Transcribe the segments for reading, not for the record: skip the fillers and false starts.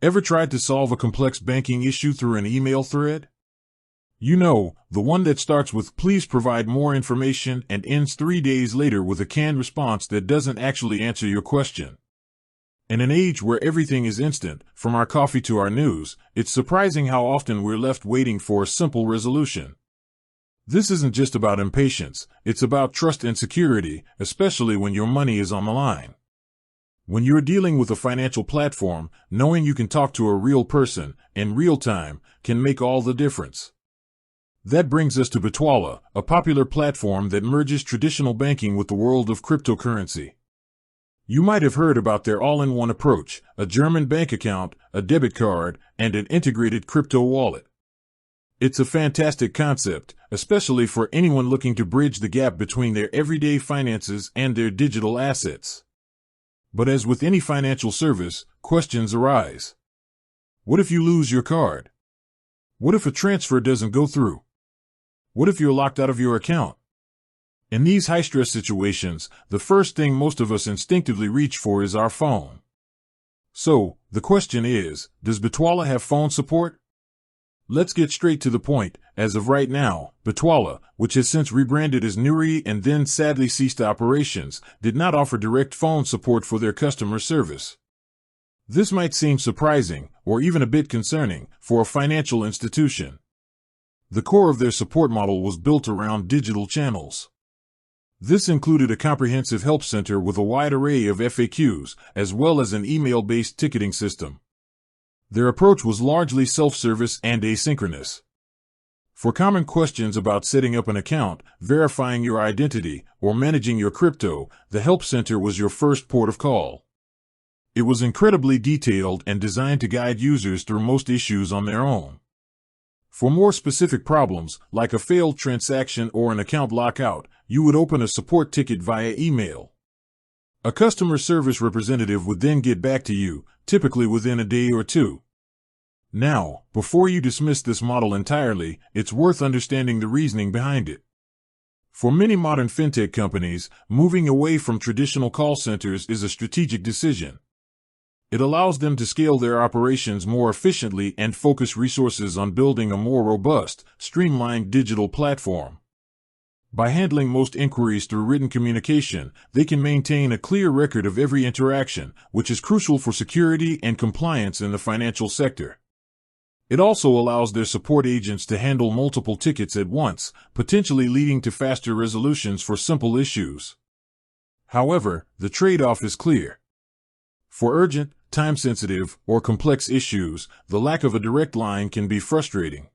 Ever tried to solve a complex banking issue through an email thread? You know, the one that starts with "please provide more information" and ends 3 days later with a canned response that doesn't actually answer your question. In an age where everything is instant, from our coffee to our news, it's surprising how often we're left waiting for a simple resolution. This isn't just about impatience, it's about trust and security, especially when your money is on the line. When you're dealing with a financial platform, knowing you can talk to a real person, in real time, can make all the difference. That brings us to Bitwala, a popular platform that merges traditional banking with the world of cryptocurrency. You might have heard about their all-in-one approach, a German bank account, a debit card, and an integrated crypto wallet. It's a fantastic concept, especially for anyone looking to bridge the gap between their everyday finances and their digital assets. But as with any financial service, questions arise. What if you lose your card? What if a transfer doesn't go through? What if you're locked out of your account? In these high-stress situations, the first thing most of us instinctively reach for is our phone. So, the question is, does Bitwala have phone support? Let's get straight to the point. As of right now, Bitwala, which has since rebranded as Nuggs and then sadly ceased operations, did not offer direct phone support for their customer service. This might seem surprising, or even a bit concerning, for a financial institution. The core of their support model was built around digital channels. This included a comprehensive help center with a wide array of FAQs, as well as an email-based ticketing system. Their approach was largely self-service and asynchronous. For common questions about setting up an account, verifying your identity, or managing your crypto, the help center was your first port of call. It was incredibly detailed and designed to guide users through most issues on their own. For more specific problems, like a failed transaction or an account lockout, you would open a support ticket via email. A customer service representative would then get back to you, typically within a day or two. Now, before you dismiss this model entirely, it's worth understanding the reasoning behind it. For many modern fintech companies, moving away from traditional call centers is a strategic decision. It allows them to scale their operations more efficiently and focus resources on building a more robust, streamlined digital platform. By handling most inquiries through written communication, they can maintain a clear record of every interaction, which is crucial for security and compliance in the financial sector. It also allows their support agents to handle multiple tickets at once, potentially leading to faster resolutions for simple issues. However, the trade-off is clear. For urgent, time-sensitive, or complex issues, the lack of a direct line can be frustrating.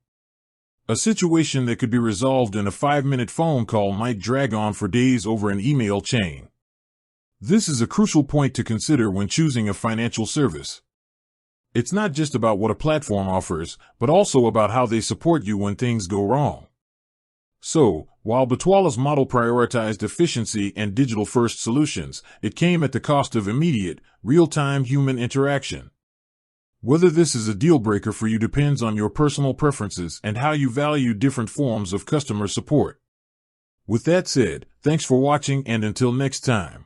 A situation that could be resolved in a 5-minute phone call might drag on for days over an email chain. This is a crucial point to consider when choosing a financial service. It's not just about what a platform offers, but also about how they support you when things go wrong. So, while Bitwala's model prioritized efficiency and digital-first solutions, it came at the cost of immediate, real-time human interaction. Whether this is a deal-breaker for you depends on your personal preferences and how you value different forms of customer support. With that said, thanks for watching, and until next time.